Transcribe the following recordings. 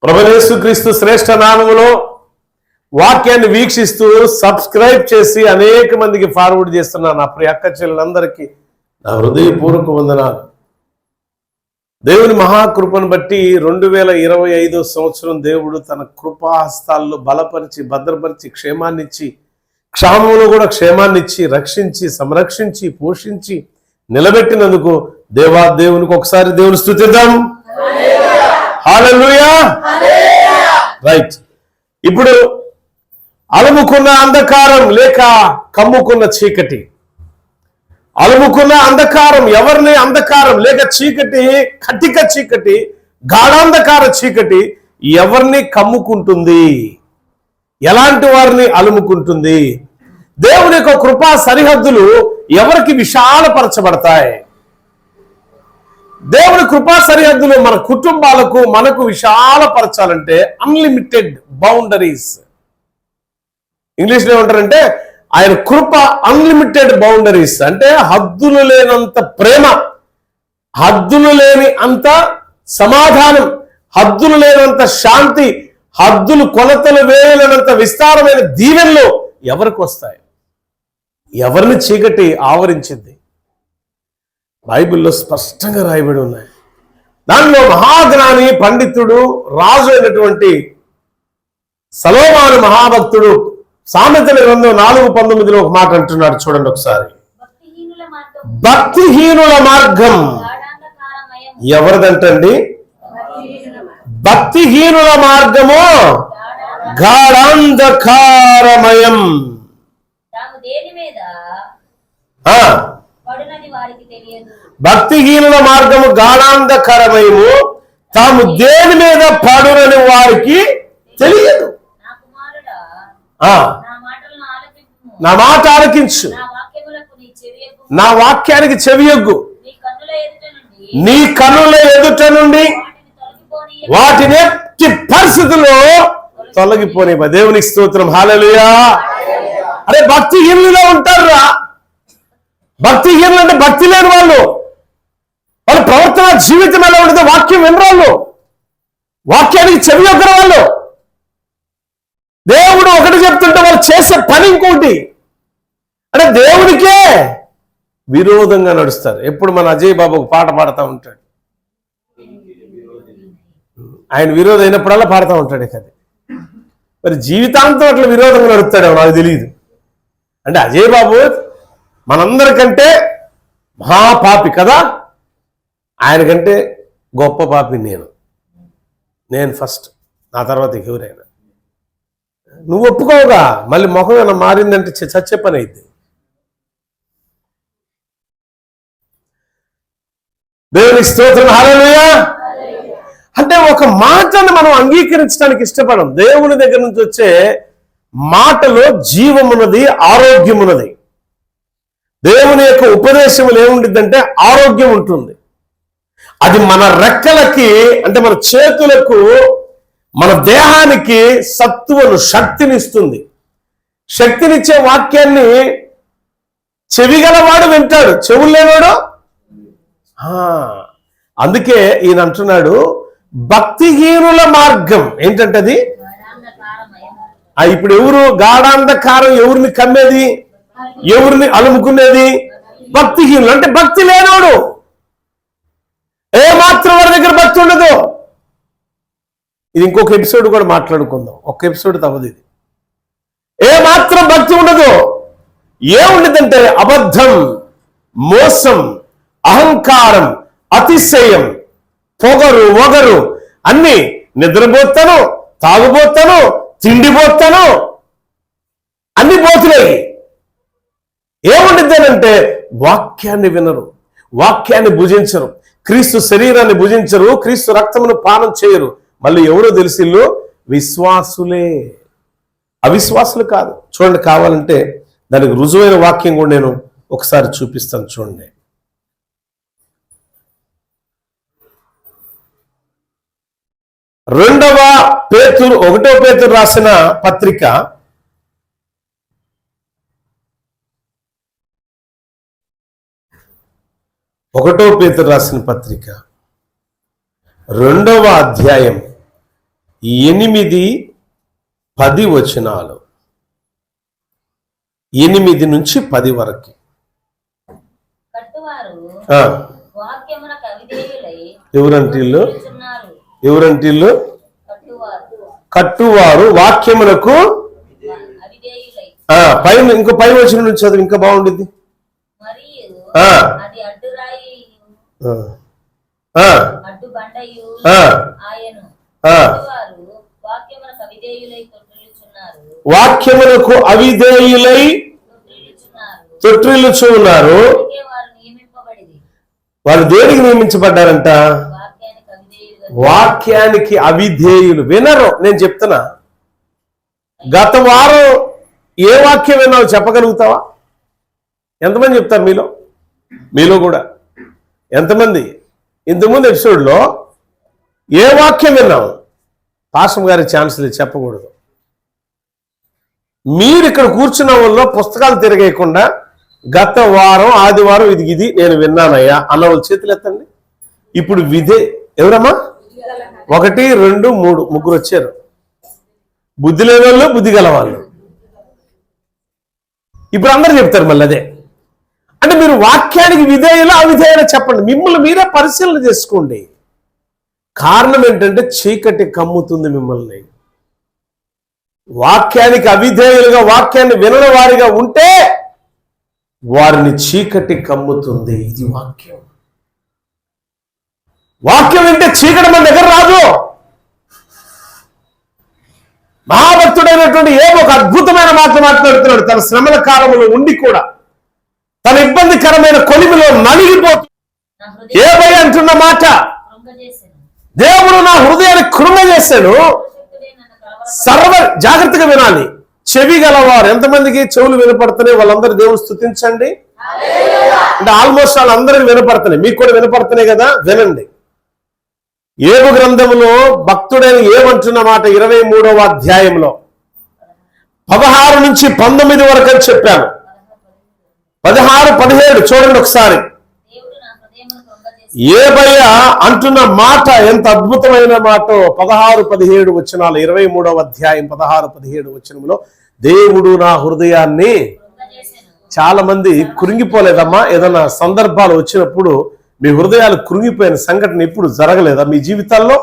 ప్రభువైన యేసుక్రీస్తు శ్రేష్ఠ నామములో వాక్యాన్ని వీక్షిస్తూ సబ్స్క్రైబ్ చేసి అనేక మందికి ఫార్వర్డ్ చేస్తున్న నా ప్రియ అక్క చెల్లెలందరికీ నా హృదయపూర్వక వందనాలు. దేవుని మహాకృపను బట్టి 2025 సంవత్సరం దేవుడు తన కృపాహస్తాల్లో బలపరిచి భద్రపరిచి క్షేమాన్నిచ్చి, క్షామంలో కూడా క్షేమాన్నిచ్చి, రక్షించి, సంరక్షించి, పోషించి నిలబెట్టినందుకు దేవునికి ఒకసారి దేవుని స్తుతిద్దాం. హల్లెలూయా. రైట్. ఇప్పుడు అలుముకున్న అంధకారం లేక కమ్ముకున్న చీకటి, అలుముకున్న అంధకారం ఎవరిని, అంధకారం లేక చీకటి, కటిక చీకటి, గాఢాంధకార చీకటి ఎవరిని కమ్ముకుంటుంది, ఎలాంటి వారిని అలుముకుంటుంది? దేవుని యొక్క కృపా సరిహద్దులు ఎవరికి విశాలపరచబడతాయి? దేవుని కృపా సరిహద్దులు మన కుటుంబాలకు మనకు విశాలపరచాలంటే అన్లిమిటెడ్ బౌండరీస్, ఇంగ్లీష్లో ఏమంటారంటే ఆయన కృప అన్లిమిటెడ్ బౌండరీస్, అంటే హద్దులు లేనంత ప్రేమ, హద్దులు లేని అంత సమాధానం, హద్దులు లేనంత శాంతి, హద్దులు కొలతలు వేయలేనంత విస్తారమైన దీవెనలు ఎవరికి వస్తాయి? ఎవరిని చీకటి ఆవరించింది? బైబిల్లో స్పష్టంగా రాయబడి ఉన్నాయి. దానిలో మహాజ్ఞాని, పండితుడు, రాజు అయినటువంటి సొలొమోను మహాభక్తుడు సామెతల గ్రంథం 4:19 ఒక మాట అంటున్నాడు. చూడండి ఒకసారి. భక్తిహీనుల మార్గం ఎవరిదంటండి? భక్తిహీనుల మార్గము గాఢాంధకారమయం. భక్తిహీనుల మార్గము గాఢాంధకారమయము, తాము దేని మీద పడునని వారికి తెలియదు. నా మాట ఆలకించు, నా వాక్యానికి చెవియొగ్గు, నీ కన్నుల ఎదుట నుండి వాటిని ఎట్టి పరిస్థితుల్లో తొలగిపోనివ్వ. దేవునికి స్తోత్రం. హల్లెలూయా. అరే భక్తిహీనులుగా ఉంటారురా. భక్తిహీనులు అంటే భక్తి లేని వాళ్ళు. వాళ్ళ ప్రవర్తన జీవితం ఎలా ఉండదో వాక్యం వినరాళ్ళు, వాక్యానికి చెవియొగ్గర వాళ్ళు. దేవుడు ఒకటి చెప్తుంటే వాళ్ళు చేసే పని ఇంకోటి. అంటే దేవుడికే విరోధంగా నడుస్తారు. ఎప్పుడు మన అజయ్ బాబు ఒక పాట పాడుతూ ఉంటాడు. ఆయన విరోధం అయినప్పుడల్లా పాడుతూ ఉంటాడు కదా. మరి జీవితాంతం అట్లా విరోధంగా నడుస్తాడేమో నాకు తెలియదు. అంటే అజయ్ బాబు మనందరికంటే మహాపాపి కదా, ఆయనకంటే గొప్ప పాపి నేను ఫస్ట్, నా తర్వాత ఎవరైనా. నువ్వు ఒప్పుకోవుగా, మళ్ళీ ముఖం ఏమైనా మారిందంటే చచ్చే పని అయింది. దేవునికి స్తోత్రం. హల్లెలూయా. అంటే ఒక మాటను మనం అంగీకరించడానికి ఇష్టపడం. దేవుని దగ్గర నుంచి వచ్చే మాటలో జీవమున్నది, ఆరోగ్యమున్నది. దేవుని యొక్క ఉపదేశములు ఏముంటుందంటే ఆరోగ్యం ఉంటుంది. అది మన రెక్కలకి, అంటే మన చేతులకు, మన దేహానికి సత్తువను, శక్తినిస్తుంది. శక్తినిచ్చే వాక్యాన్ని చెవిగలవాడు వింటాడు, చెవులు లేనివాడు. అందుకే ఈయన అంటున్నాడు భక్తిహీనుల మార్గం ఏంటంటే అది. ఇప్పుడు ఎవరు గాఢాంధకారం, ఎవరిని కమ్మేది, ఎవరిని అలుముకునేది? భక్తిహీనులు. అంటే భక్తి లేనోడు. ఏ మాత్రం వారి దగ్గర భక్తి ఉండదు. ఇది ఇంకొక ఎపిసోడ్ కూడా మాట్లాడుకుందాం. ఒక ఎపిసోడ్ తవ్వదు ఇది. ఏ మాత్రం భక్తి ఉండదు. ఏముండదంటే అబద్ధం, మోసం, అహంకారం, అతిశయం, పొగరు, ఒగరు, అన్ని. నిద్రపోతాను, తాగుపోతాను, తిండిపోతాను, అన్ని పోతున్నాయి. ఏముండిద్దేనంటే వాక్యాన్ని వినరు, వాక్యాన్ని భుజించరు, క్రీస్తు శరీరాన్ని భుజించరు, క్రీస్తు రక్తమును పానం చేయరు. మళ్ళీ ఎవరో తెలిసిల్లు విశ్వాసులే, అవిశ్వాసులు కాదు. చూడండి, కావాలంటే దానికి రుజువైన వాక్యం కూడా నేను ఒకసారి చూపిస్తాను. చూడండి. ఒకటో పేతురు రాసిన పత్రిక 2వ అధ్యాయం 8, 10 వచనాలు, 8 నుంచి 10 వరకు. ఎవరంటిల్లు? కట్టువారు వాక్యమునకు పైన ఇంకో 10 వచనం నుంచి చదువు, ఇంకా బాగుంటుంది. వాక్యమునకు అవిధేయులై తొట్టిల్లుచున్నారు. వారు దేనికి నియమించబడ్డారంట? వాక్యానికి అవిధేయులు. వినరు. నేను చెప్తున్నా, గత వారం ఏ వాక్యం విన్నావు చెప్పగలుగుతావా? ఎంతమంది చెప్తారు మీలో కూడా? ఎంతమంది ఇంతకుముందు ఎపిసోడ్లో ఏ వాక్యం విన్నావు? పాస్టర్ గారి ఛాన్స్ లేదు, చెప్పకూడదు. మీరు ఇక్కడ కూర్చున్న వాళ్ళలో పుస్తకాలు తిరగేయకుండా గత వారం ఆదివారం ఇది నేను విన్నానయ్యా అన్న వాళ్ళు చేతులు ఎత్తండి. ఇప్పుడు ఎవరమ్మా? 1, 2, 3 ముగ్గురు వచ్చారు. బుద్ధి లేని వాళ్ళు, బుద్ధి గల వాళ్ళు. ఇప్పుడు అందరూ చెప్తారు మళ్ళీ అదే. అంటే మీరు వాక్యానికి విధేయులు అవిధేయులు చెప్పండి. మిమ్మల్ని మీరే పరిశీలన చేసుకోండి. కారణం ఏంటంటే చీకటి కమ్ముతుంది మిమ్మల్ని. వాక్యానికి అవిధేయులుగా, వాక్యాన్ని వినని వారిగా ఉంటే వారిని చీకటి కమ్ముతుంది. ఇది వాక్యం. వాక్యం వింటే చీకటి మన దగ్గర రాదు. మహాభక్తుడైనటువంటి ఒక అద్భుతమైన మాట మాట్లాడుతున్నాడు. తన శ్రమల కాలంలో ఉండి కూడా తన ఇబ్బందికరమైన కొలిమిలో నలిగిపోతూ ఏబై అంటున్న మాట, దేవుడు నా హృదయాన్ని కృంగజేశాడు. జాగ్రత్తగా వినాలి. చెవి గలవారు, ఎంతమందికి చెవులు వినపడుతున్నాయి? వాళ్ళందరూ దేవుడు స్తుతించండి. అంటే ఆల్మోస్ట్ వాళ్ళందరికీ వినపడుతున్నాయి. మీకు కూడా వినపడుతున్నాయి కదా, వినండి. ఏబు గ్రంథంలో భక్తుడైన ఏమంటున్న మాట 23వ అధ్యాయంలో 16 నుంచి 19 వరకు అని చెప్పాను. 16, 17 చూడండి ఒకసారి. ఏబయ్య అంటున్న మాట ఎంత అద్భుతమైన మాట. 16, 17 వచనాలు, 23వ అధ్యాయం 16, 17 వచనంలో దేవుడు నా హృదయాన్ని. చాలా మంది కృంగిపోలేదమ్మా? ఏదైనా సందర్భాలు వచ్చినప్పుడు మీ హృదయాలు కృంగిపోయిన సంఘటన ఎప్పుడు జరగలేదా మీ జీవితాల్లో?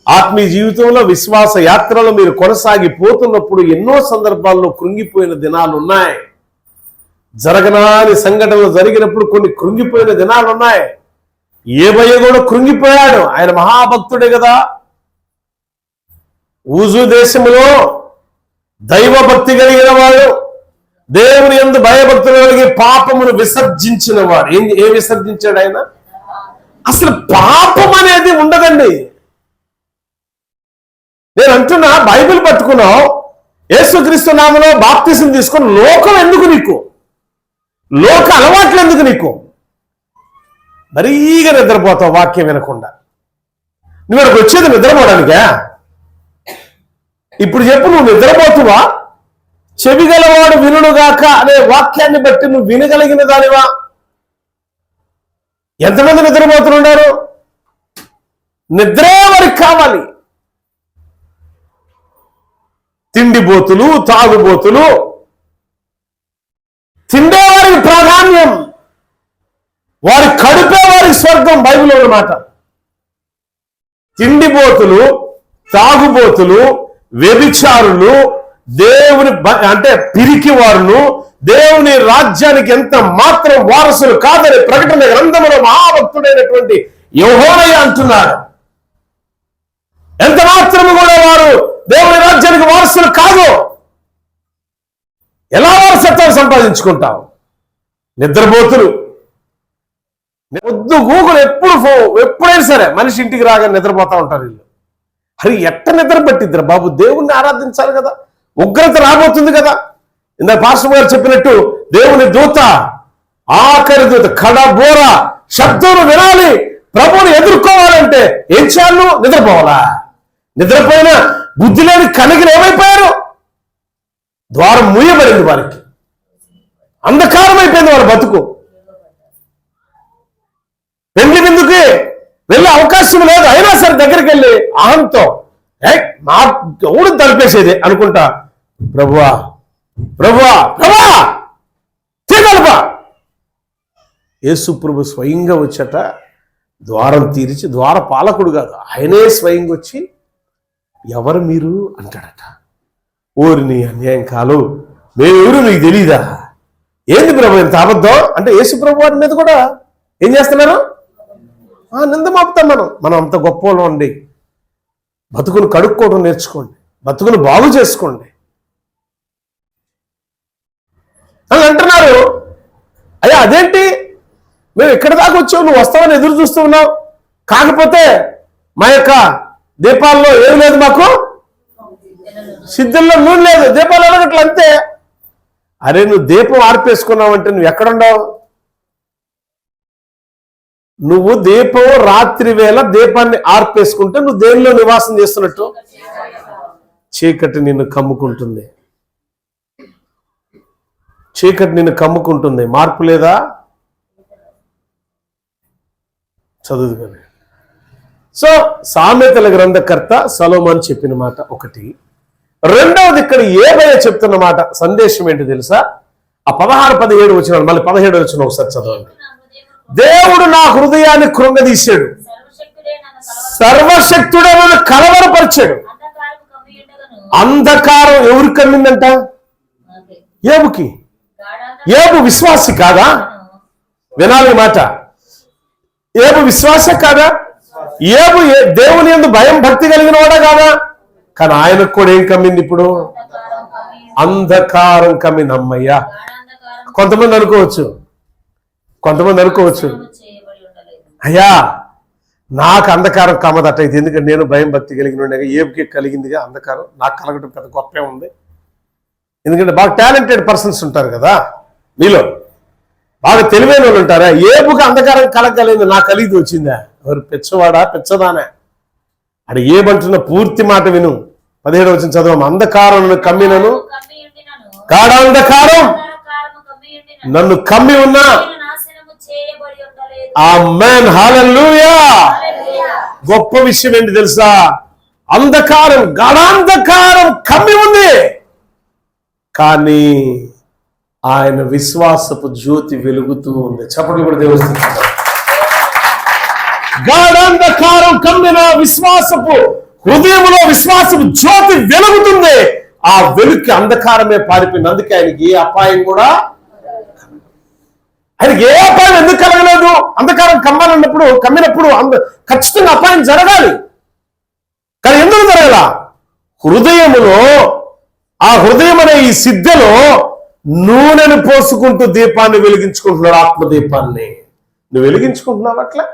ఆత్మీయ జీవితంలో, విశ్వాస యాత్రలో మీరు కొనసాగిపోతున్నప్పుడు ఎన్నో సందర్భాల్లో కృంగిపోయిన దినాలు ఉన్నాయి. జరగనాని సంఘటనలు జరిగినప్పుడు కొన్ని కృంగిపోయిన దినాలు ఉన్నాయి. ఏబయ్య కూడా కృంగిపోయాడు. ఆయన మహాభక్తుడే కదా. ఊజు దేశంలో దైవ భక్తి కలిగిన వాడు, దేవుని యందు భయభక్తులు కలిగి పాపమును విసర్జించిన వాడు. ఏం విసర్జించాడు ఆయన? అసలు పాపం అనేది ఉండదండి. నేను అంటున్నా, బైబిల్ పట్టుకున్నావు, యేసుక్రీస్తు నామములో బాప్తిసం తీసుకుని లోకం ఎందుకు నీకు? లోక అలవాట్లు ఎందుకు నీకు? మరీగా నిద్రపోతావు వాక్యం వినకుండా. నువ్వు ఇక్కడికి వచ్చేది నిద్రపోవడానికా? ఇప్పుడు చెప్పు, నువ్వు నిద్రపోతువా? చెవి గలవాడు వినుగాక అనే వాక్యాన్ని బట్టి నువ్వు వినగలిగిన దానివా? ఎంతమంది నిద్రపోతున్నారు? నిద్రే వారికి కావాలి. తిండిబోతులు, తాగుబోతులు, తిండేవారికి ప్రాధాన్యం, వారి కడుపే వారికి స్వర్గం. బైబిల్లో ఉన్నమాట. తిండిబోతులు, తాగుబోతులు, వ్యభిచారులు, దేవుని అంటే పిరికి వారును దేవుని రాజ్యానికి ఎంత మాత్రం వారసులు కాదని ప్రకటన గ్రంథంలో మహాభక్తుడైనటువంటి యెహోవా అంటున్నాడు. ఎంత మాత్రము కూడా వారు దేవుని రాజ్యానికి వారసులు కాదు. ఎలా వారసత్వం సంపాదించుకుంటావు? నిద్రపోతులు. పొద్దు గూగులు ఎప్పుడైనా సరే మనిషి ఇంటికి రాగానే నిద్రపోతా ఉంటారు వీళ్ళు. అది ఎట్ట నిద్ర పట్టిద్దరు బాబు? దేవుణ్ణి ఆరాధించాలి కదా, ఉగ్రత రాబోతుంది కదా. ఇందాక పాస్టర్ గారు చెప్పినట్టు దేవుని దూత, ఆఖరి దూత కడబోర శబ్దం వినాలి. ప్రభువుని ఎదుర్కోవాలంటే ఏం చేయాలి? నిద్రపోవాలా? నిద్రపోయిన బుద్ధి లేని కనిగిలు ఏమైపోయారు? ద్వారం మూయబడింది వారికి. అంధకారం అయిపోయింది వారి బతుకు. పెళ్లి విందుకి వెళ్ళే అవకాశం లేదు. అయినా సరే దగ్గరికి వెళ్ళి అహంతో నా ఎవడు తలిపేసేది అనుకుంటా, ప్రభువా ప్రభువా ప్రభువా తీగలపా. యేసు ప్రభు స్వయంగా వచ్చట ద్వారం తీరిచి, ద్వార పాలకుడు కాదు ఆయనే స్వయంగా వచ్చి ఎవరు మీరు అంటాడట. ఓరిని అన్యాయం కాలు, మేమెవరు నీకు తెలీదా? ఏంది ప్రభు ఇంత అబద్ధం అంటే యేసు ప్రభు వారి మీద కూడా ఏం చేస్తున్నారు? నింద మాపుతాం. మనం అంత గొప్ప వాళ్ళం అండి. బతుకును కడుక్కోవడం నేర్చుకోండి, బతుకును బాగు చేసుకోండి అని అంటున్నారు. అయ్యా అదేంటి మేము ఎక్కడి దాకా వచ్చావు, నువ్వు వస్తావని ఎదురు చూస్తూ ఉన్నావు, కాకపోతే మా యొక్క దీపాల్లో ఏం లేదు, మాకు సిద్ధంలో నూనె లేదు, దీపాలు ఎలాగట్లు అంతే. అరే నువ్వు దీపం ఆర్పేసుకున్నావు అంటే నువ్వు ఎక్కడుండవు? నువ్వు దీపం రాత్రి వేళ దీపాన్ని ఆర్పేసుకుంటే నువ్వు దేనిలో నివాసం చేస్తున్నట్టు? చీకటి నిన్ను కమ్ముకుంటుంది, చీకటి నిన్ను కమ్ముకుంటుంది. మార్పు లేదా? చదువుగానే. సో సామెతల గ్రంథకర్త సొలొమోను చెప్పిన మాట ఒకటి. రెండవది ఇక్కడ యేబయ చెప్తున్న మాట సందేశం ఏంటి తెలుసా? ఆ 16-17 వచ్చిన, మళ్ళీ 17 వచ్చిన ఒకసారి చదవండి. దేవుడు నా హృదయాన్ని కృంగదీశాడు, సర్వశక్తుడే నన్ను కలవరపరిచాడు. అంధకారం ఎవరికి కమ్మిందంట? యేబుకి. యేబు విశ్వాసి కాదా? వినాలి మాట. యేబు విశ్వాస కాదా? యేబు దేవుని యందు భయం భక్తి కలిగిన వాడా కాదా? కానీ ఆయనకు కూడా ఏం కమ్మింది ఇప్పుడు? అంధకారం కమ్మింది. అమ్మయ్యా, కొంతమంది అనుకోవచ్చు అయ్యా నాకు అంధకారం కమ్మదట, ఇది ఎందుకంటే నేను భయం భక్తి కలిగిన ఏబుకి కలిగిందిగా అంధకారం, నాకు కలగడం పెద్ద గొప్పే ఉంది. ఎందుకంటే బాగా టాలెంటెడ్ పర్సన్స్ ఉంటారు కదా మీలో, బాగా తెలివైన వాళ్ళు ఉంటారా? ఏబుకి అంధకారం కలగలేదు, నాకు కలిగి వచ్చిందా? ఎవరు పెచ్చవాడా పెచ్చదానే? అది ఏమంటున్న పూర్తి మాట విను. 17 వచ్చిన చదవం. అంధకారం కమ్మినను, గాఢాంధకారం నన్ను కమ్మి ఉన్నా. ఆమేన్, హల్లెలూయా. గొప్ప విషయం ఏంటి తెలుసా? అంధకారం, గాఢాంధకారం కమ్మి ఉంది, కానీ ఆయన విశ్వాసపు జ్యోతి వెలుగుతూ ఉంది. చప్పట్లు కూడా దేవుడు. గాఢాంధకారం కమ్మిన విశ్వాసపు హృదయంలో విశ్వాసపు జ్యోతి వెలుగుతుంది. ఆ వెలుగుకి అంధకారమే పారిపోయింది. అందుకే ఆయనకి ఏ అపాయం కూడా, ఆయనకి ఏ అపాయం ఎందుకు కలగలేదు? అంధకారం కమ్మినప్పుడు ఖచ్చితంగా అపాయం జరగాలి, కానీ ఎందుకు జరగల? హృదయములో, ఆ హృదయం అనే ఈ సిద్ధలో నూనెను పోసుకుంటూ దీపాన్ని వెలిగించుకుంటున్నాడు. ఆత్మదీపాన్ని నువ్వు వెలిగించుకుంటున్నావు అట్లా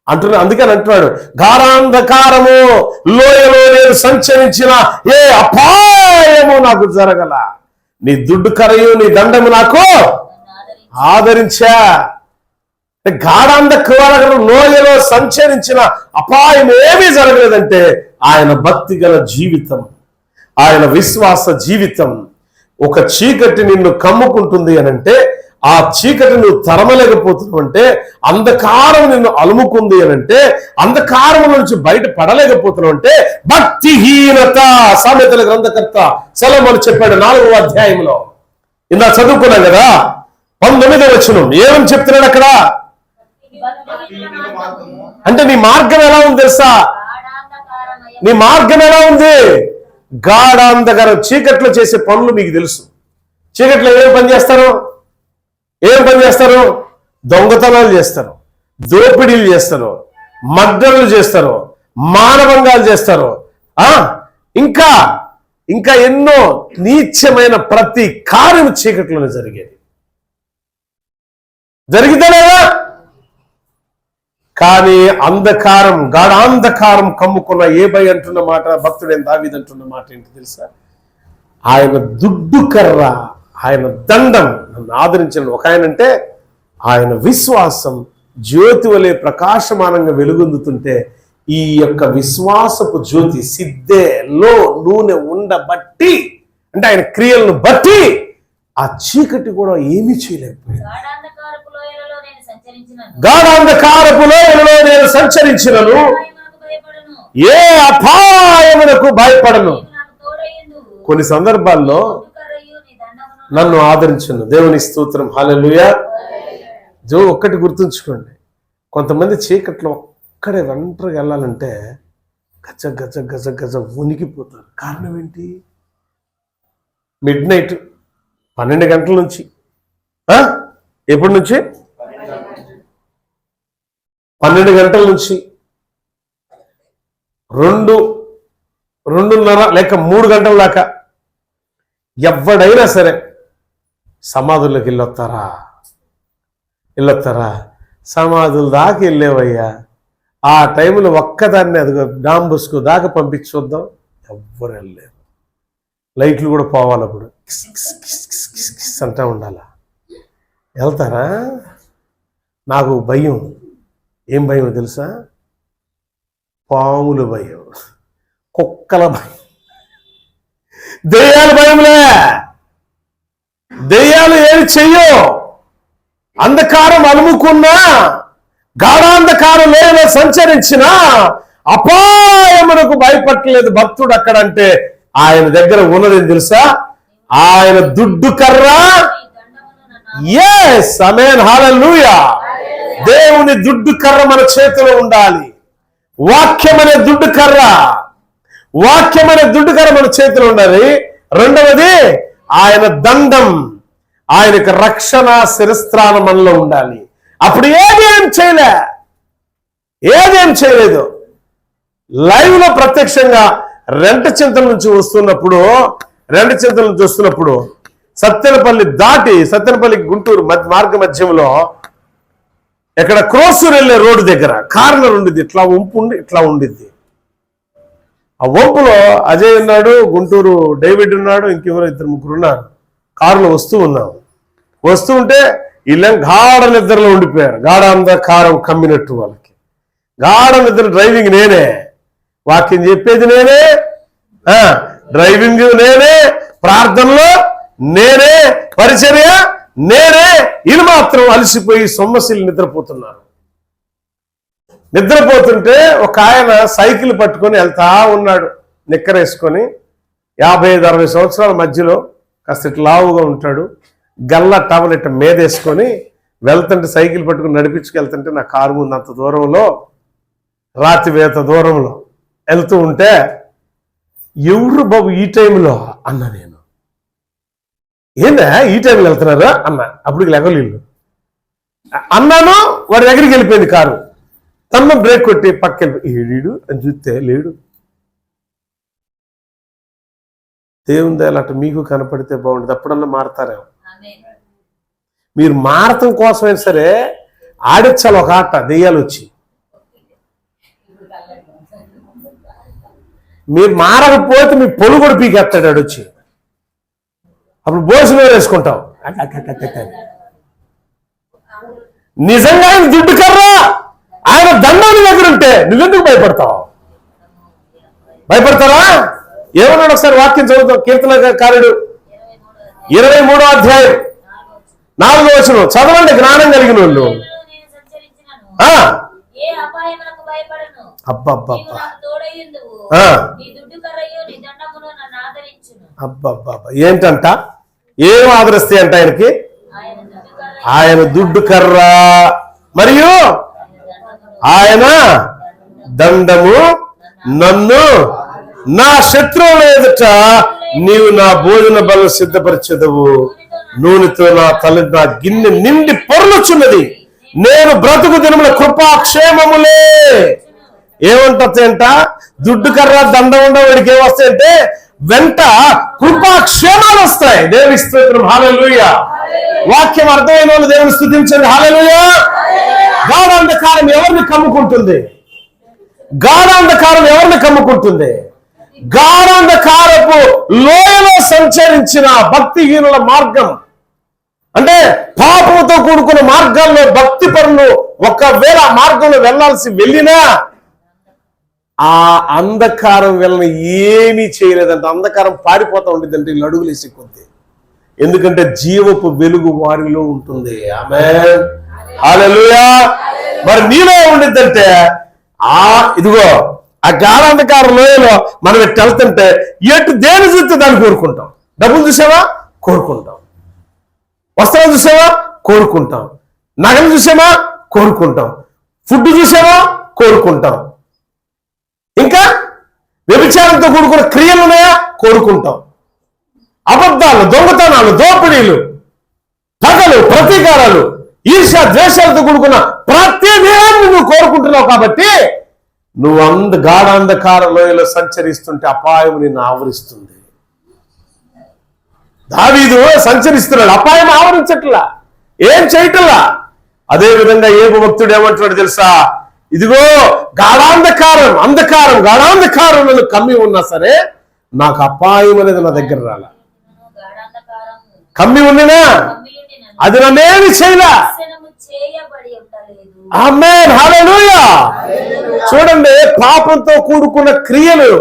అంటున్నా. అందుకని అంటున్నాడు, గాఢాంధకారము లోయలో నేను సంచరించిన ఏ అపాయము నాకు జరగల, నీ దుడ్డు కరయు నీ దండము నాకు ఆదరించా. గాఢాంధకారం లోయలో సంచరించిన అపాయం ఏమీ జరగలేదంటే ఆయన భక్తి గల జీవితం, ఆయన విశ్వాస జీవితం. ఒక చీకటి నిన్ను కమ్ముకుంటుంది అనంటే, ఆ చీకటి నువ్వు తరమలేకపోతున్నావు అంటే, అంధకారం నిన్ను అలుముకుంది అనంటే, అంధకారం నుంచి బయట పడలేకపోతున్నావు అంటే భక్తిహీనత. సామెతల గ్రంథకర్త సొలొమోను చెప్పాడు 4వ అధ్యాయంలో. ఇందా చదువుకున్నాం కదా 19వ వచనం. ఏమని చెప్తున్నాడు అక్కడ? అంటే నీ మార్గం ఎలా ఉంది తెలుసా? నీ మార్గం ఎలా ఉంది? గాఢాంధకారం. చీకట్లో చేసే పనులు మీకు తెలుసు. చీకట్లో ఏం పని చేస్తారు? దొంగతనాలు చేస్తారు, దోపిడీలు చేస్తారు, మర్డర్లు చేస్తారు, మానభంగాలు చేస్తారు, ఇంకా ఎన్నో నీచమైన ప్రతి కార్యం చీకట్లోనే జరిగితేనేగా. కానీ అంధకారం, గాఢాంధకారం కమ్ముకున్న యేబయ అంటున్న మాట, భక్తుడైన దావీదు అంటున్న మాట ఏంటి తెలుసా? ఆయన దుడ్డు కర్ర, ఆయన దండం నన్ను ఆదరించిన. ఒక ఆయన అంటే ఆయన విశ్వాసం జ్యోతి వలె ప్రకాశమానంగా వెలుగొందుతుంటే, ఈ యొక్క విశ్వాసపు జ్యోతి సిద్ధేలో నూనె ఉండబట్టి, అంటే ఆయన క్రియలను బట్టి ఆ చీకటి కూడా ఏమీ చేయలేకపోయింది. గాఢాంధకారపు లోయలలో నేను సంచరించినను ఏ అపాయమునకు భయపడను. కొన్ని సందర్భాల్లో నన్ను ఆదరించును. దేవుని స్తోత్రం. హల్లెలూయా. ఒక్కటి గుర్తుంచుకోండి, కొంతమంది చీకట్లో ఒక్కడే ఒంటరిగా వెళ్ళాలంటే గజ గజ గజ గజ ఉనికిపోతారు. కారణం ఏంటి? మిడ్ నైట్ 12 గంటల నుంచి, ఎప్పటి నుంచి 12 గంటల నుంచి 2:30 లేక 3 గంటల దాకా ఎవడైనా సరే సమాధుల్లోకి వెళ్ళొస్తారా? సమాధుల దాకా వెళ్ళేవయ్యా, ఆ టైంలో ఒక్కదాన్ని అదిగో డాంబుస్కు దాకా పంపించొద్దాం. ఎవ్వరు వెళ్ళలేరు. లైట్లు కూడా పోవాలి, అప్పుడు అంటా ఉండాలా. వెళ్తారా? నాకు భయం. ఏం భయం తెలుసా? పాముల భయం, కుక్కల భయం, దెయ్యాల భయంలే. దెయ్యాలు ఏమి చెయ్యో, అంధకారం అలుముకున్నా, గాఢాంధకారం లేదో సంచరించిన అపాయమునకు భయపడలేదు భక్తుడు. అక్కడంటే ఆయన దగ్గర ఉన్నదేం తెలుసా? ఆయన దుడ్డు కర్ర. yes amen hallelujah. దేవుని దుడ్డు కర్ర మన చేతిలో ఉండాలి. వాక్యం అనే దుడ్డు కర్ర మన చేతిలో ఉండాలి. రెండవది ఆయన దండం, ఆయనకు రక్షణ శిరస్త్రానం మనలో ఉండాలి. అప్పుడు ఏదేం చేయలేదు. లైవ్ లో ప్రత్యక్షంగా రెంట చింతల నుంచి వస్తున్నప్పుడు సత్తెనపల్లి గుంటూరు మార్గ మధ్యంలో ఎక్కడ క్రోసూరు వెళ్ళే రోడ్డు దగ్గర కార్నర్ ఉండిద్ది. ఇట్లా ఉండిద్ది. ఆ వంపులో అజయ్ ఉన్నాడు, గుంటూరు డేవిడ్ ఉన్నాడు, ఇంకెవరో 2-3 ఉన్నారు. కారులో వస్తూ ఉంటే వీళ్ళేం గాఢ నిద్రలో ఉండిపోయారు. గాఢాంధకారం కమ్మినట్టు వాళ్ళకి. గాఢ నిద్ర. డ్రైవింగ్ నేనే, వాక్యం చెప్పేది నేనే, డ్రైవింగ్ నేనే, ప్రార్థనలో నేనే, పరిచర్య నేనే. వీళ్ళు మాత్రం అలసిపోయి సొమ్మసిల్లి నిద్రపోతుంటే ఒక ఆయన సైకిల్ పట్టుకొని వెళ్తా ఉన్నాడు, నిక్కరేసుకొని. 55-60 సంవత్సరాల మధ్యలో, కాస్త ఇట్లా లావుగా ఉంటాడు. గల్ల టవల్ ఇట్ట మేదేసుకొని వెళ్తుంటే, సైకిల్ పట్టుకుని నడిపించుకెళ్తుంటే నా కారు ముందు అంత దూరంలో, రాతివేత దూరంలో వెళ్తూ ఉంటే, ఎవరు బాబు ఈ టైంలో అన్నా. నేను ఏందా ఈ టైంలో వెళ్తున్నారా అన్నా. అప్పుడు లెగలీళ్ళు అన్నాను. వాడి దగ్గరికి వెళ్ళిపోయింది కారు. తమ్మ బ్రేక్ కొట్టి పక్కకి ఏడు అని చూస్తే లేడు. దేవుని దయలు అటు మీకు కనపడితే బాగుంటుంది. అప్పుడన్నా మారతారేమో. మీరు మారటం కోసమైనా సరే ఆడించాలి ఒక ఆట. దెయ్యాలు వచ్చి మీరు మారకపోతే మీ పొలు కూడా పీకేస్తాడు ఆడొచ్చి. అప్పుడు బోసు మీద వేసుకుంటాం. నిజంగా ఆయన దుడ్డు కర్రా, ఆయన దండం దగ్గర ఉంటే నువ్వెందుకు భయపడతారా? ఏమన్నాడు ఒకసారి వాక్యం చదువుతాం. కీర్తనకారుడు 23వ అధ్యాయం 4వ వచనం చదవండి, జ్ఞానం కలిగిన వాళ్ళు. అబ్బబ్బబ్బా, ఏంటంట? ఏం ఆదరిస్తాయి అంట ఆయనకి? ఆయన దుడ్డు కర్ర మరియు ఆయన దండము నన్ను నా శత్రువుల ఎదుట నీవు నా భోజన బలం సిద్ధపరిచెదవు. నూనెతో నా గిన్నె నిండి పొరలుచున్నది. నేను బ్రతుకు దినముల కృపాక్షేమములే. ఏమంటంట? దుడ్డు కర్ర దండం ఉండవు. వాడికి ఏమొస్తాయంటే వెంట కృపాక్షేమాలు వస్తాయి. దేవుని స్తోత్రం. హల్లెలూయా. వాక్యం అర్థమైన వాళ్ళు దేవుని స్తుతించండి. హల్లెలూయా. గాఢాంధకారం ఎవరిని కమ్ముకుంటుంది? గాఢాంధకారపు లోయలో సంచరించిన భక్తిహీనుల మార్గం, అంటే పాపంతో కూడుకున్న మార్గాల్లో భక్తి పరులు ఒకవేళ ఆ మార్గంలో వెళ్ళినా ఆ అంధకారం వెళ్ళని ఏమీ చేయలేదంటే అంధకారం పారిపోతా ఉండిద్దంటే వీళ్ళు అడుగులు వేసే కొద్ది. ఎందుకంటే జీవపు వెలుగు వారిలో ఉంటుంది. ఆమేన్. హల్లెలూయా. మరి నీలో ఉండిద్దంటే ఇదిగో ఆ గాఢాంధకార లోయలో మనం ఎట్టు వెళ్తుంటే ఎటు దేని చూస్తే దాన్ని కోరుకుంటాం. డబ్బులు చూసావా కోరుకుంటాం, వస్త్రాలు చూసావా కోరుకుంటాం, నగలు చూసావా కోరుకుంటాం, ఫుడ్ చూసావా కోరుకుంటాం, ఇంకా వ్యభిచారంతో కూడుకున్న క్రియలు ఉన్నాయా కోరుకుంటాం, అబద్ధాలు, దొంగతనాలు, దోపిడీలు, పగలు, ప్రతీకారాలు, ఈర్ష్య, ద్వేషాలతో కూడుకున్న ప్రతి దేహాన్ని నువ్వు కోరుకుంటున్నావు. కాబట్టి నువ్వు గాఢాంధకార లోయలో సంచరిస్తుంటే అపాయం నిన్ను ఆవరిస్తుంది. దావీదు సంచరిస్తున్నాడు, అపాయం ఆవరించట్లా, ఏం చేయట్లా. అదే విధంగా యోబు భక్తుడు ఏమంటున్నాడు తెలుసా? ఇదిగో గాఢాంధకారం నన్ను కమ్మి ఉన్నా సరే నాకు అపాయం అనేది నా దగ్గర రాల. కమ్మి ఉండినా అది నన్నేమి చేయలా. ఆమేన్, హల్లెలూయా. చూడండి, పాపంతో కూడుకున్న క్రియలు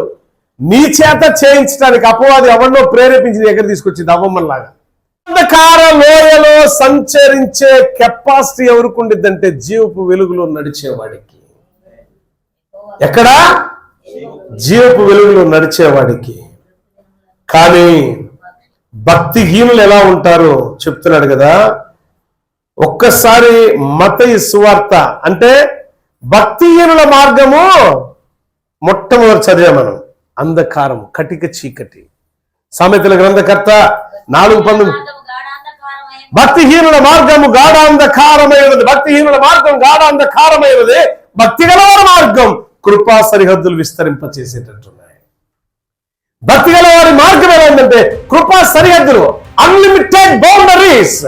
నీ చేత చేయించడానికి అపవాది ఎవరినో ప్రేరేపించి దగ్గర తీసుకొచ్చింది అవ్వమ్మలాగా. అంధకార లోయలో సంచరించే కెపాసిటీ ఎవరికి ఉండిద్దంటే జీవపు వెలుగులో నడిచేవాడికి. ఎక్కడ? జీవపు వెలుగులో నడిచేవాడికి. కానీ భక్తిహీనులు ఎలా ఉంటారో చెప్తున్నాడు కదా. ఒక్కసారి మత్తయి సువార్త అంటే భక్తిహీనుల మార్గము మొట్టమొదటి చదివా మనం. అంధకారం, కటిక చీకటి. సామెతల గ్రంథకర్త 4:19 భక్తిహీనుల మార్గము గాఢాంధకారమైనది, భక్తిహీనుల మార్గం గాఢాంధకారమైనది, భక్తి గలవారి మార్గం కృపా సరిహద్దులు విస్తరింపచేసేటట్టున్నాయి. భక్తి గలవారి మార్గం ఎలా ఉందంటే కృపా సరిహద్దులు, అన్లిమిటెడ్ బౌండరీస్,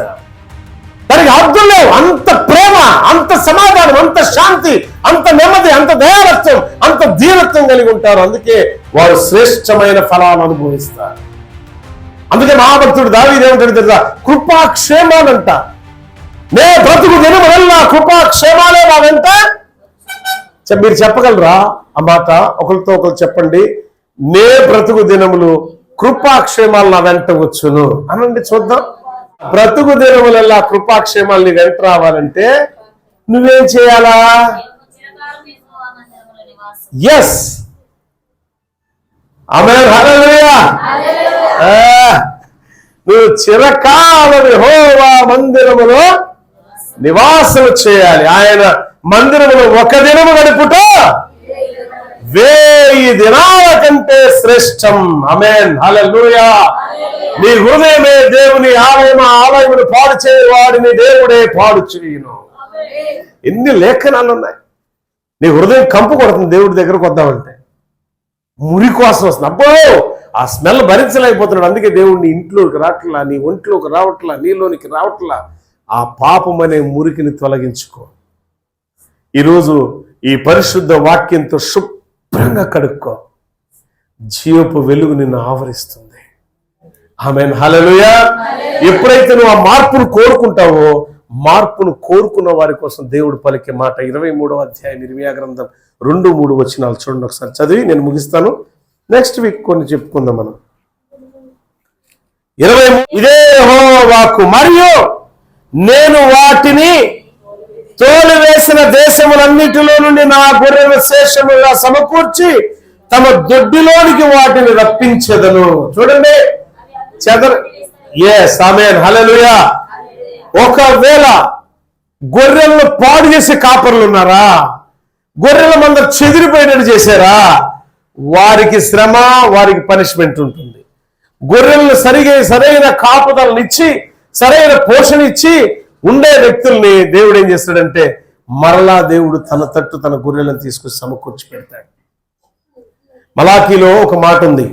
దానికి హద్దులు లేవు. అంత ప్రేమ, అంత సమాధానం, అంత శాంతి, అంత నెమ్మది, అంత దయాలత్వం, అంత ధీరత్వం కలిగి ఉంటారు. అందుకే వారు శ్రేష్టమైన ఫలాలను అనుభవిస్తారు. అందుకే మహాభక్తుడు దావీదు ఏమంటాడు తెలుసా? కృపాక్షేమాలంట. నే బ్రతుకు దినములల్లా కృపాక్షేమాలే నా వెంట. మీరు చెప్పగలరా ఆ మాట? ఒకరితో ఒకరు చెప్పండి. నే బ్రతుకు దినములు కృపాక్షేమాలు నా వెంట వచ్చును అనండి, చూద్దాం. బ్రతుకు దినములల్లా కృపాక్షేమాలు నీ వెంట రావాలంటే నువ్వేం చేయాలా? ఎస్, ఆమేన్, హల్లెలూయా. నువ్వు చిరకాలం యెహోవా మందిరములో నివాసం చేయాలి. ఆయన మందిరములో ఒక దినము గడుపుట 1000 దినాల కంటే శ్రేష్టం. ఆమేన్, హల్లెలూయా. నీ హృదయమే దేవుని ఆలయమును పాడు చేయవాడిని దేవుడే పాడు చేయును. ఎన్ని లేఖనాలు ఉన్నాయి. నీ హృదయం కంపు కొడుతుంది దేవుడి దగ్గరకు వద్దామంటే, మురికి వాసన వస్తుంది. అబ్బో, ఆ స్మెల్ భరించలేకపోతున్నాడు. అందుకే దేవుడు నీ ఇంట్లోకి రావట్లా, నీ ఒంట్లోకి రావట్లా, నీలోనికి రావట్లా. ఆ పాపం అనే మురికిని తొలగించుకో. ఈరోజు ఈ పరిశుద్ధ వాక్యంతో శుభ్రంగా కడుక్కో. జీవపు వెలుగు నిన్ను ఆవరిస్తుంది. ఆమేన్, హల్లెలూయా. ఎప్పుడైతే నువ్వు ఆ మార్పును కోరుకుంటావో, మార్పును కోరుకున్న వారి కోసం దేవుడు పలికే మాట 23వ అధ్యాయం ఇర్మియా గ్రంథం 2-3 వచనాలు చూడండి. ఒకసారి చదివి నేను ముగిస్తాను. నెక్స్ట్ వీక్ కొన్ని చెప్పుకుందాం మనం. 23 ఇదే యెహోవాకు, మరియు నేను వాటిని తోలివేసిన దేశములన్నిటిలో నుండి నా గొర్రెల శేషముగా సమకూర్చి తమ దొడ్డిలోనికి వాటిని రప్పించెదను. చూడండి, ఎస్, ఆమేన్, హల్లెలూయా. ఒకవేళ గొర్రెలను పాడు చేసే కాపర్లు ఉన్నారా? గొర్రెల మంద చెదిరిపోయినట్టు చేశారా? వారికి శ్రమ, వారికి పనిష్మెంట్ ఉంటుంది. గొర్రెలను సరైన కాపుదలనిచ్చి, సరైన పోషణ ఇచ్చి ఉండే వ్యక్తుల్ని దేవుడు ఏం చేస్తాడంటే మరలా దేవుడు తన తట్టు తన గొర్రెలను తీసుకుని సమకూర్చి పెడతాడు. మలాకీలో ఒక మాట ఉంది,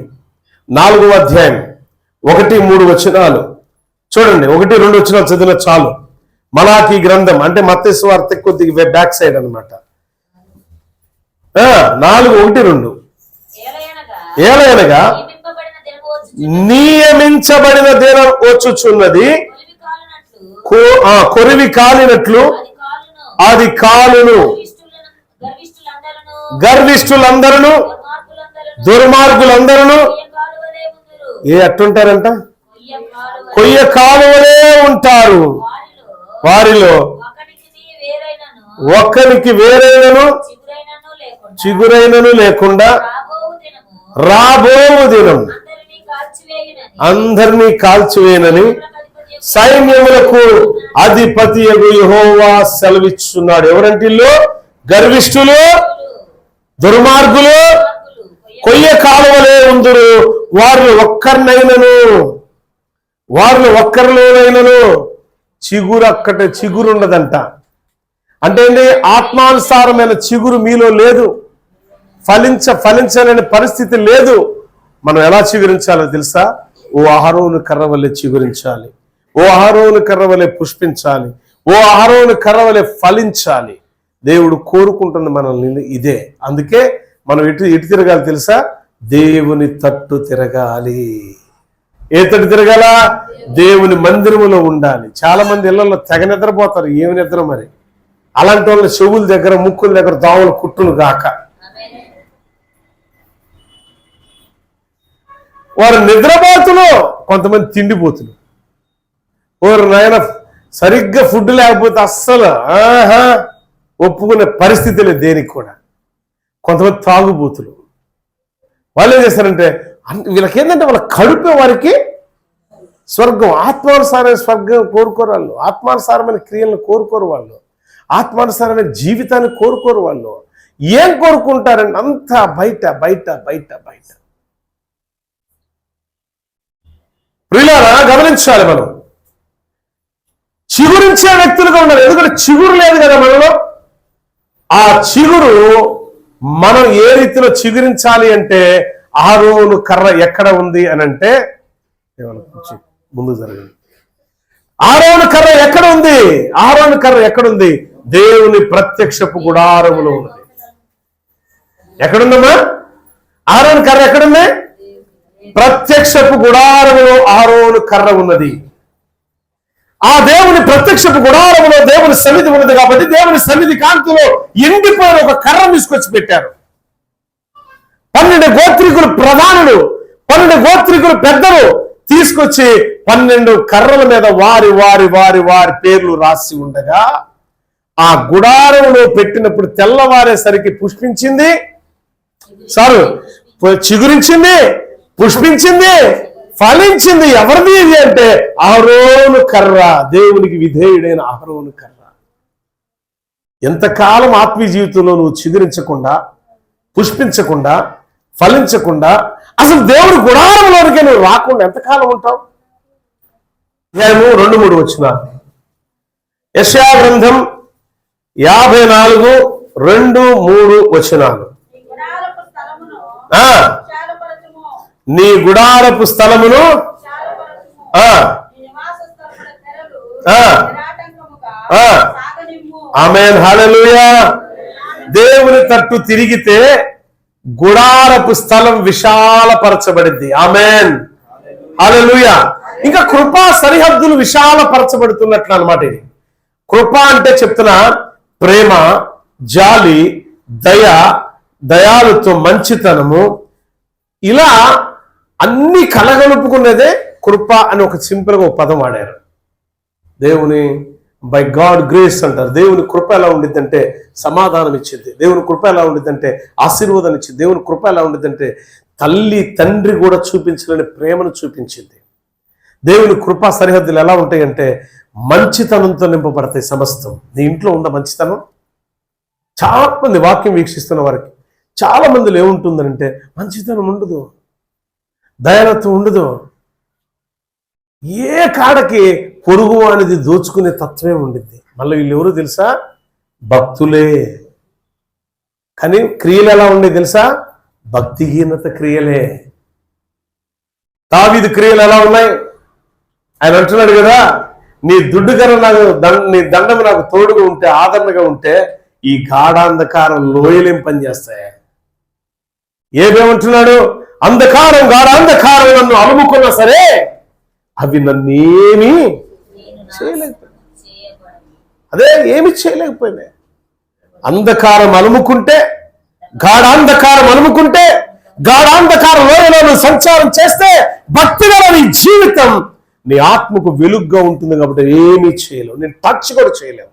4వ అధ్యాయం 1-3 వచనాలు చూడండి. 1-2 వచనాలు చదివిన చాలు. మలాకీ గ్రంథం అంటే మత్తయి సువార్త కొద్దిగా బ్యాక్ సైడ్ అన్నమాట. 4:1-2 ఏలయనగా నియమించబడిన దినం వచ్చుచున్నది, కొరివి కాలినట్లు అది కాలును. గర్విష్ఠులందరూ, దుర్మార్గులందరూ ఎట్టుంటారంట? కొయ్య కాలువలే ఉంటారు. వారిలో ఒక్కరికి వేరైనను చిగురైనను లేకుండా రాబోవు దినం అందరినీ కాల్చివేయనని సైన్యములకు అధిపతి యెహోవా సెలవిస్తున్నాడు. ఎవరంటే ఇల్లు గర్విష్ఠులు, దుర్మార్గులు, కొయ్య కాలువలే ఉందురు. వారిలో ఒక్కరిలోనైనను చిగురుండదంట. అంటే ఏంటి? ఆత్మానుసారమైన చిగురు మీలో లేదు, ఫలించలేని పరిస్థితి లేదు. మనం ఎలా చిగురించాలో తెలుసా? ఓ అహరోను కర్ర వలె చిగురించాలి, ఓ అహరోను కర్ర వలె పుష్పించాలి, ఓ అహరోను కర్ర వలె ఫలించాలి. దేవుడు కోరుకుంటున్న మనల్ని ఇదే. అందుకే మనం ఎటు తిరగాలి తెలుసా? దేవుని తట్టు తిరగాలి. ఏ తట్టు తిరగాల? దేవుని మందిరములో ఉండాలి. చాలా మంది ఇళ్లలో తెగ నిద్రపోతారు. ఏమి నిద్ర మరి? అలాంటి వాళ్ళ చెవుల దగ్గర, ముక్కుల దగ్గర దోమలు కుట్టును గాక. వారు నిద్రపోతులు, కొంతమంది తిండిపోతులు. వారు నాయన సరిగ్గా ఫుడ్ లేకపోతే అస్సలు ఒప్పుకునే పరిస్థితి లేదు దేనికి కూడా. కొంతమంది తాగుబోతులు. వాళ్ళు ఏం చేస్తారంటే, వీళ్ళకి ఏంటంటే వాళ్ళ కడుపే వారికి స్వర్గం. ఆత్మానుసారమైన స్వర్గం కోరుకోరు వాళ్ళు, ఆత్మానుసారమైన క్రియలను కోరుకోరు వాళ్ళు, ఆత్మానుసారమైన జీవితాన్ని కోరుకోరు వాళ్ళు. ఏం కోరుకుంటారంటే అంతా బయట బయట బయట బయట. ప్రియులారా, గమనించాలి. మనం చిగురించే వ్యక్తులుగా ఉండాలి. ఎందుకంటే చిగురు లేదు కదా మనలో. ఆ చిగురు మనం ఏ రీతిలో చిగురించాలి అంటే, అహరోను కర్ర ఎక్కడ ఉంది అని అంటే, ముందు జరగండి. అహరోను కర్ర ఎక్కడ ఉంది? అహరోను కర్ర ఎక్కడుంది? దేవుని ప్రత్యక్షపు గుడారములో ఉంది. ఎక్కడుందమ్మా? అహరోను కర్ర ఎక్కడుంది? ప్రత్యక్షపు గుడారములో అహరోను కర్ర ఉన్నది. ఆ దేవుని ప్రత్యక్షపు గుడారములో దేవుని సన్నిధి ఉన్నది కాబట్టి దేవుని సన్నిధి కాంతిలో ఎండిపోయిన ఒక కర్ర తీసుకొచ్చి పెట్టారు. 12 గోత్రికులు ప్రధానులు, 12 గోత్రికులు పెద్దలు తీసుకొచ్చి 12 కర్రల మీద వారి వారి వారి వారి పేర్లు రాసి ఉండగా, ఆ గుడారంలో పెట్టినప్పుడు తెల్లవారేసరికి పుష్పించింది, చిగురించింది, పుష్పించింది, ఫలించింది. ఎవరిది ఇది అంటే అహరోను కర్ర, దేవునికి విధేయుడైన అహరోను కర్ర. ఎంతకాలం ఆత్మీయ జీవితంలో నువ్వు చిగురించకుండా, పుష్పించకుండా, ఫలించకుండా, అసలు దేవుని గుడారంలోనికే నువ్వు రాకుండా ఎంతకాలం ఉంటావు? 2-3 వచనాలు. యెషయా గ్రంథం 54:2-3 వచనాలు. నీ గుడారపు స్థలమును ఆమేన్, హల్లెలూయా. దేవుని తట్టు తిరిగితే గుడారపు స్థలం విశాలపరచబడింది. ఆమేన్, హల్లెలూయా. ఇంకా కృపా సరిహద్దులు విశాలపరచబడుతున్నట్లు అన్నమాట. ఇది కృప అంటే చెప్తున్నా ప్రేమ, జాలి, దయ, దయాలుతో మంచితనము, ఇలా అన్ని కలగలుపుకున్నదే కృప అని ఒక సింపుల్గా ఒక పదం వాడారు. దేవుని బై గాడ్ గ్రేస్ అంటారు. దేవుని కృప ఎలా ఉండిద్దంటే సమాధానం ఇచ్చింది. దేవుని కృప ఎలా ఉండిద్దంటే ఆశీర్వాదం ఇచ్చింది. దేవుని కృప ఎలా ఉండిద్దంటే తల్లి తండ్రి కూడా చూపించలేని ప్రేమను చూపించింది. దేవుని కృపా సరిహద్దులు ఎలా ఉంటాయంటే మంచితనంతో నింపబడతాయి సమస్తం. నీ ఇంట్లో ఉందా మంచితనం? చాలా మంది వాక్యం వీక్షిస్తున్న వారికి చాలా మందిలో ఏముంటుందంటే మంచితనం ఉండదు, దయాలత్వం ఉండదు. ఏ కాడకి పొరుగు అనేది దోచుకునే తత్వమే ఉండిద్ది. మళ్ళీ వీళ్ళు ఎవరు తెలుసా? భక్తులే. కానీ క్రియలు ఎలా ఉండే తెలుసా? భక్తిహీనత క్రియలే. దావీదు క్రియలు ఎలా ఉన్నాయి? ఆయన అంటున్నాడు కదా, నీ దుడ్డుగర నాకు నీ దండము నాకు తోడుగా ఉంటే, ఆదరణగా ఉంటే ఈ గాఢాంధకారం లోయలేం పనిచేస్తాయి. ఏమేమంటున్నాడు? అంధకారం, గాఢాంధకారం నన్ను అలుముకున్నా సరే అవి నన్నేమీ చేయలేకపోయినాయి. అదే ఏమి చేయలేకపోయినాయి. అంధకారం అలుముకుంటే, గాఢాంధకారం అలుముకుంటే, గాఢాంధకార లోయలో నువ్వు సంచారం చేస్తే భక్తిగల నీ జీవితం నీ ఆత్మకు వెలుగుగా ఉంటుంది. కాబట్టి ఏమీ చేయలేవు, నేను టచ్ కూడా చేయలేవు.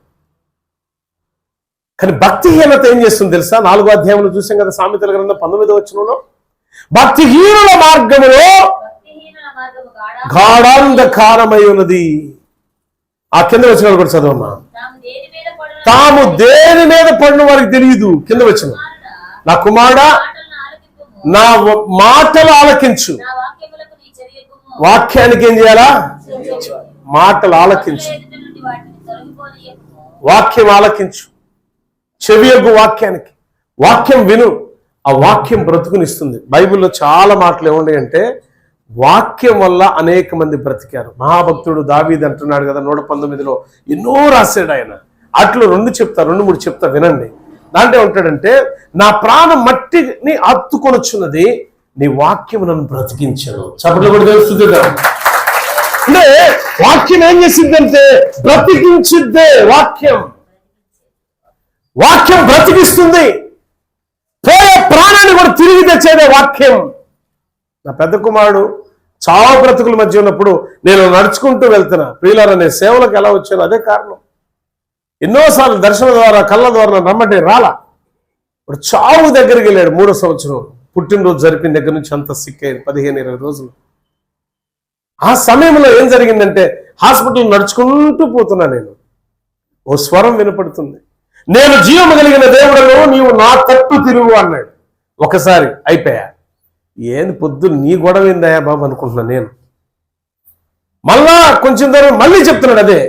కానీ భక్తిహీనత ఏం చేస్తుంది తెలుసా? 4వ అధ్యాయంలో చూసాం కదా, సామెతల గ్రంథం 19వ వచనంలో, భక్తిహీనుల మార్గములో గాఢాంధకారమై ఉన్నది. ఆ కింద వచనాలు కూడా చదవమ్మా. తాము దేని మీద పడిన వారికి తెలియదు. కింద వచ్చిన, నా కుమారుడా నా మాటలు ఆలకించు. వాక్యానికి ఏం చేయాలా? మాటలు ఆలకించు, వాక్యం ఆలకించు, చెవియొగ్గు వాక్యానికి. వాక్యం విను, ఆ వాక్యం బ్రతుకునిస్తుంది. బైబిల్లో చాలా మాటలు ఏమున్నాయి అంటే, వాక్యం వల్ల అనేక మంది బ్రతికారు. మహాభక్తుడు దావీదు అంటున్నాడు కదా 119లో, ఎన్నో రాశాడు ఆయన. అట్లు 2-3 చెప్తా వినండి. దాంట్లో ఉంటాడంటే, నా ప్రాణం మట్టిని హత్తుకొనొచ్చున్నది, నీ వాక్యం నన్ను బ్రతికించను. చప్పట్లు కూడా తెలుస్తుంది. అంటే వాక్యం ఏం చేసిందంటే బ్రతికించిద్దే. వాక్యం బ్రతికిస్తుంది. పోయే ప్రాణాన్ని కూడా తిరిగి తెచ్చేదే వాక్యం. నా పెద్ద కుమారుడు చాలా బ్రతుకుల మధ్య ఉన్నప్పుడు నేను నడుచుకుంటూ వెళ్తున్నా. ప్రియులారా, నేను సేవలకు ఎలా వచ్చాను అదే కారణం. ఎన్నోసార్లు దర్శనం ద్వారా కళ్ళ ద్వారా రమ్మంటే రాలా. ఇప్పుడు చావు దగ్గరికి వెళ్ళాడు. 3వ సంవత్సరం పుట్టినరోజు జరిపిన దగ్గర నుంచి అంత సిక్ అయ్యింది, 15-20 రోజులు. ఆ సమయంలో ఏం జరిగిందంటే, హాస్పిటల్ నడుచుకుంటూ పోతున్నా. నేను ఓ స్వరం వినపడుతుంది, నేను జీవము కలిగిన దేవుడను, నీవు నా తట్టు తిరుగు అన్నాడు. ఒకసారి అయిపోయా. ఏంది పొద్దున్న నీ గొడవ ఏందయ్యా బాబు అనుకుంటున్నా నేను. మళ్ళా కొంచెం దూరం మళ్ళీ చెప్తున్నాడు అదే.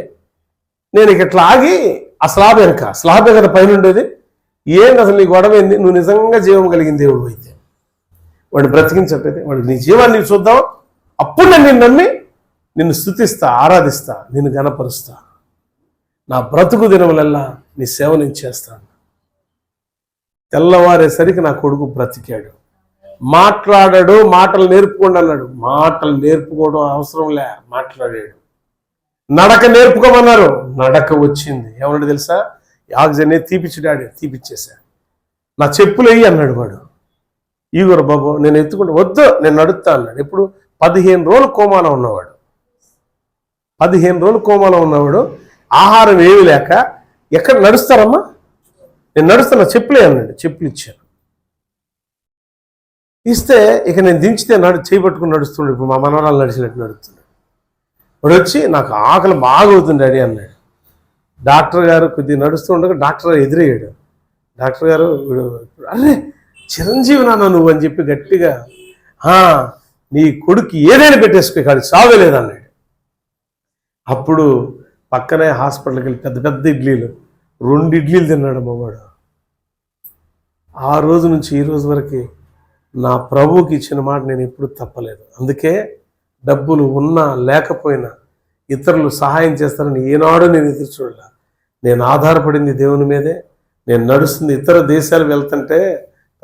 నేను ఇట్లా ఆగి, ఆ స్లాబే కదా పైన ఉండేది. ఏంది అసలు నీ గొడవ ఏంది? నువ్వు నిజంగా జీవం కలిగిన దేవుడు అయితే వాడు బ్రతికించట్లేదు. వాడు నీ జీవాన్ని చూద్దాం, అప్పుడు నేను నిన్ను నమ్మి నిన్ను స్తుతిస్తా, ఆరాధిస్తా, నిన్ను గణపరుస్తా. నా బ్రతుకు దినములల్లా నీ సేవ నేను చేస్తాను. తెల్లవారేసరికి నా కొడుకు బ్రతికాడు. మాట్లాడాడు, మాటలు నేర్పుకోండి అన్నాడు. మాటలు నేర్పుకోవడం అవసరం లే, మాట్లాడాడు. నడక నేర్పుకోమన్నారు, నడక వచ్చింది. ఏమన్నాడు తెలుసా? ఆక్సిజన్ తీపిచ్చి డాడీ, తీపిచ్చేసా. నా చెప్పులు వెయ్యి అన్నాడు వాడు. ఈగురు బాబు నేను ఎత్తుకుంటా, వద్దు నేను నడుస్తా అన్నాడు. ఇప్పుడు 15 రోజులు కోమాలో ఉన్నవాడు. 15 రోజులు కోమాలో ఉన్నవాడు. ఆహారం ఏమి లేక ఎక్కడ నడుస్తారమ్మా? నేను నడుస్తున్నా, చెప్పులే అన్నాడు. చెప్పులు ఇచ్చాను. ఇస్తే ఇక నేను దించితే చేయబట్టుకుని నడుస్తుండే. ఇప్పుడు మా మనవరాలు నడిచినట్టు నడుస్తున్నాడు. వాడు వచ్చి నాకు ఆకలి బాగా అవుతుంది డాడీ అన్నాడు. డాక్టర్ గారు కొద్దిగా నడుస్తూ ఉండగా డాక్టర్ గారు ఎదురయ్యాడు. డాక్టర్ గారు, అరే చిరంజీవి నాన్న నువ్వు అని చెప్పి గట్టిగా, నీ కొడుకు ఏదైనా పెట్టేసుకో, కానీ సాగలేదన్నాడు. అప్పుడు పక్కనే హాస్పిటల్కి వెళ్ళి పెద్ద పెద్ద ఇడ్లీలు 2 ఇడ్లీలు తిన్నాడు మావాడు. ఆ రోజు నుంచి ఈ రోజు వరకు నా ప్రభువుకి ఇచ్చిన మాట నేను ఎప్పుడు తప్పలేదు. అందుకే డబ్బులు ఉన్నా లేకపోయినా ఇతరులు సహాయం చేస్తారని ఏనాడు నేను ఎదురు చూడలే. నేను ఆధారపడింది దేవుని మీదే. నేను నడుస్తుంది. ఇతర దేశాలు వెళ్తుంటే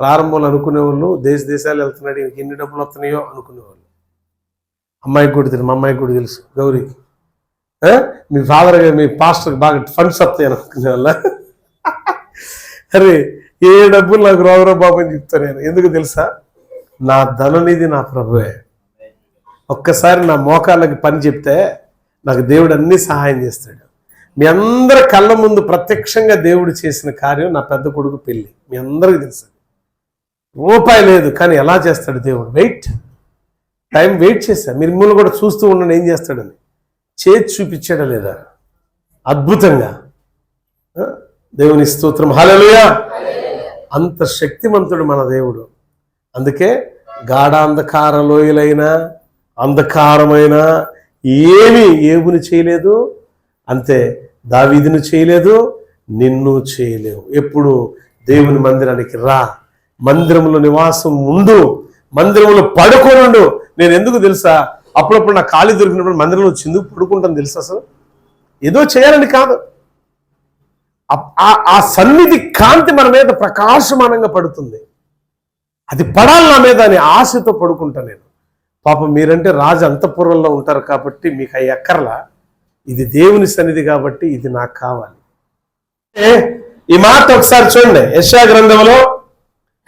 ప్రారంభంలో అనుకునేవాళ్ళు, దేశాలు వెళ్తున్నాడు, ఇంక ఎన్ని డబ్బులు వస్తున్నాయో అనుకునేవాళ్ళు. అమ్మాయికి కూడా తెలుసు, మా అమ్మాయికి కూడా తెలుసు, గౌరీకి. మీ ఫాదర్ మీ పాస్టర్కి బాగా ఫండ్స్ వస్తాయి అనుకునే వాళ్ళ. అరే ఏ డబ్బులు నాకు రావురా బాబు అని చెప్తాను నేను. ఎందుకు తెలుసా? నా ధననిధి నా ప్రభువే. ఒక్కసారి నా మోకాళ్ళకి పని చెప్తే నాకు దేవుడు అన్ని సహాయం చేస్తాడు. మీ అందరి కళ్ళ ముందు ప్రత్యక్షంగా దేవుడు చేసిన కార్యం నా పెద్ద కొడుకు పెళ్ళి. మీ అందరికీ తెలుసు. రూపాయి లేదు, కానీ ఎలా చేస్తాడు దేవుడు? టైం వెయిట్ చేశా. మీరు మిమ్మల్ని కూడా చూస్తూ ఉండండి ఏం చేస్తాడని. చేతి చూపించాడా లేదా? అద్భుతంగా. దేవుని స్తోత్రం, హల్లెలూయా. అంత శక్తిమంతుడు మన దేవుడు. అందుకే గాఢాంధకార లోయలైన అంధకారమైన ఏబుని చేయలేదు. అంతే, దావీదును చేయలేదు, నిన్ను చేయలేవు. ఎప్పుడు దేవుని మందిరానికి రా, మందిరంలో నివాసం ఉండు, మందిరంలో పడుకోనుండు. నేను ఎందుకు తెలుసా? అప్పుడప్పుడు నా ఖాళీ దొరికినప్పుడు మందిరంలో చిందుకు పడుకుంటాను తెలుసా? అసలు ఏదో చేయాలని కాదు, ఆ సన్నిధి కాంతి మన మీద ప్రకాశమానంగా పడుతుంది. అది పడాలి నా మీద అని ఆశతో పడుకుంటా నేను. పాపం మీరంటే రాజు అంతఃపురంలో ఉంటారు కాబట్టి మీకు అవి ఎక్కర్లా. ఇది దేవుని సన్నిధి కాబట్టి ఇది నాకు కావాలి. ఈ మాట ఒకసారి చూడండి. యెషయా గ్రంథంలో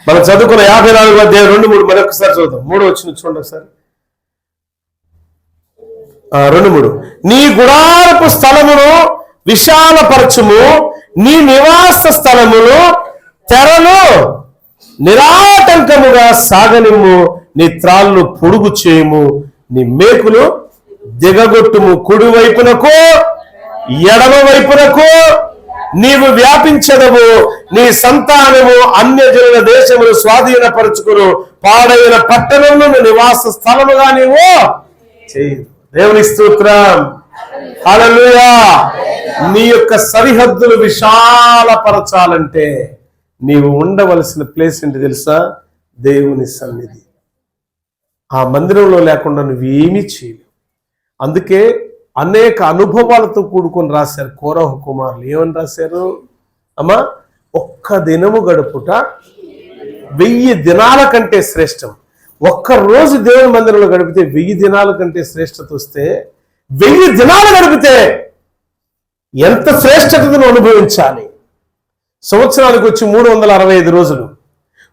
మనం చదువుకున్న 54వ అధ్యాయం 2-3 మరొకసారి చూద్దాం. 3 వచ్చిన చూడండి ఒకసారి. 2-3 నీ గుడారపు స్థలమును విశాలపరచుము, నీ నివాస స్థలములు తెరలు నిరాటంకముగా సాగనిమ్ము, నీ త్రాళ్ళు పొడుగు చేయము, నీ మేకులు దిగగొట్టుము. కుడి వైపునకు ఎడమ వైపునకు నీవు వ్యాపించదవు, నీ సంతానము అన్యజనుల దేశములు స్వాధీనపరచుకును, పాడైన పట్టణములను నివాస స్థలముగా నీవు చేయు. దేవుని స్తోత్రం, హల్లెలూయా. నీ యొక్క సరిహద్దులు విశాలపరచాలంటే నీవు ఉండవలసిన ప్లేస్ ఏంటి తెలుసా? దేవుని సన్నిధి. ఆ మందిరంలో లేకుండా నువ్వేమీ చేయలేవు. అందుకే అనేక అనుభవాలతో కూడుకొని రాశారు కోరహు కుమారులు. ఏమని రాశారు? అమ్మా, ఒక్క దినము గడుపుట 1000 దినాల కంటే శ్రేష్టం. ఒక్క రోజు దేవుని మందిరంలో గడిపితే 1000 దినాల కంటే శ్రేష్టత వస్తే, 1000 దినాలు గడిపితే ఎంత శ్రేష్టతను అనుభవించాలి. సంవత్సరానికి వచ్చి 365 రోజులు.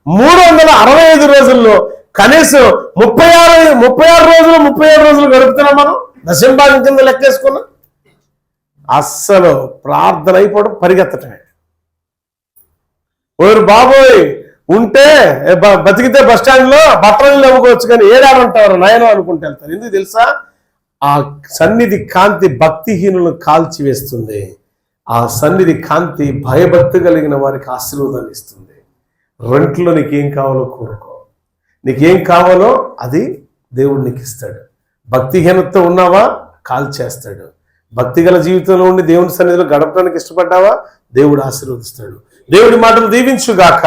365 రోజుల్లో కనీసం 36 రోజులు గడుపుతున్నాం మనం. దశంభాగం కింద లెక్కేసుకున్నా. అస్సలు ప్రార్థన అయిపోవడం, పరిగెత్తటమే. ఓరు బాబోయ్, ఉంటే బతికితే బస్టాండ్లో బట్టలు అమ్ముకోవచ్చు, కానీ ఏడామంటారు నయనం అనుకుంటూ వెళ్తారు. ఎందుకు తెలుసా? ఆ సన్నిధి కాంతి భక్తిహీనులను కాల్చివేస్తుంది. ఆ సన్నిధి కాంతి భయభక్తి కలిగిన వారికి ఆశీర్వాదాన్ని ఇస్తుంది. రెంట్లో నీకేం కావాలో కోరుకో, నీకేం కావాలో అది దేవుడు నీకు ఇస్తాడు. భక్తిహీనతతో ఉన్నావా? కాల్చేస్తాడు. భక్తి గల జీవితంలో ఉండి దేవుని సన్నిధిలో గడపడానికి ఇష్టపడ్డావా? దేవుడు ఆశీర్వదిస్తాడు. దేవుడి మాటలు దీవించుగాక.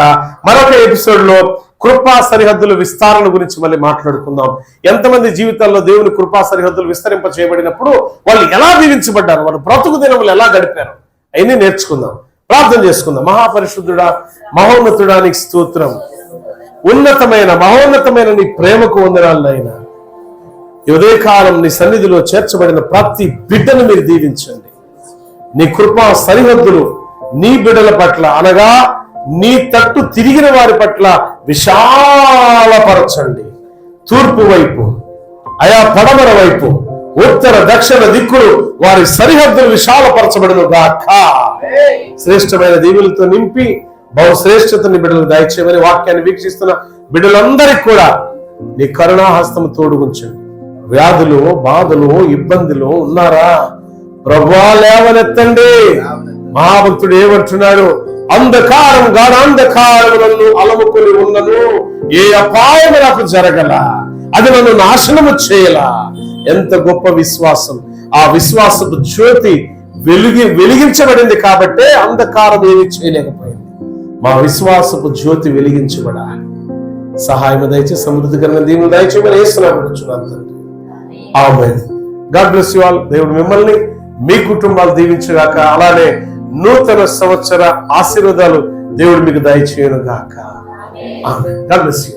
మరొక ఎపిసోడ్లో కృపా సరిహద్దుల విస్తరణ గురించి మళ్ళీ మాట్లాడుకుందాం. ఎంతమంది జీవితాల్లో దేవుని కృపా సరిహద్దులు విస్తరింప చేయబడినప్పుడు వాళ్ళు ఎలా దీవించబడ్డారు, వాళ్ళు బ్రతుకు దినములు ఎలా గడిపారు, అవన్నీ నేర్చుకుందాం. ప్రార్థన చేసుకుందాం. మహాపరిశుద్ధుడా, మహోన్నతుడా, నీకు స్తోత్రం. ఉన్నతమైన మహోన్నతమైన నీ ప్రేమకు వందనాలైనా. ఈ ఉదయకాలం నీ సన్నిధిలో చేర్చబడిన ప్రతి బిడ్డను మీరు దీవించండి. నీ కృపా సరిహద్దులు నీ బిడ్డల పట్ల, అనగా నీ తట్టు తిరిగిన వారి పట్ల విశాలపరచండి. తూర్పు వైపు, ఆయా పడమర వైపు, ఉత్తర దక్షిణ దిక్కులు వారి సరిహద్దులు విశాలపరచబడును గాక. శ్రేష్టమైన దీవులతో నింపి బహుశ్రేష్టతని బిడ్డలకు దయచేయమని వాక్యాన్ని వీక్షిస్తున్న బిడ్డలందరికీ కూడా నీ కరుణాహస్తం తోడుగుంచండి. వ్యాధులు, బాధలు, ఇబ్బందులు ఉన్నారా? ప్రభువా లేవనెత్తండి. మహాభక్తుడు ఏమంటున్నాడు? అంధకారం గాఢాంధకారం నన్ను అలముకొని ఉన్నను, ఏ అపాయం నాకు జరగల, అది నన్ను నాశనము చేయలా. ఎంత గొప్ప విశ్వాసం! ఆ విశ్వాసపు జ్యోతి వెలిగించబడింది కాబట్టే అంధకారం ఏమీ చేయలేకపోయింది. మా విశ్వాసపు జ్యోతి వెలిగించబడాలి. సహాయం దయచేసి సమృద్ధికరమైన దీవులు దయచేయమని యేసునామమున ఆమేన్. God bless you all. దేవుడు మిమ్మల్ని, మీ కుటుంబాలు దీవించుగాక. అలానే నూతన సంవత్సర ఆశీర్వాదాలు దేవుడు మీకు దయచేయును గాక. ఆమేన్. God bless you.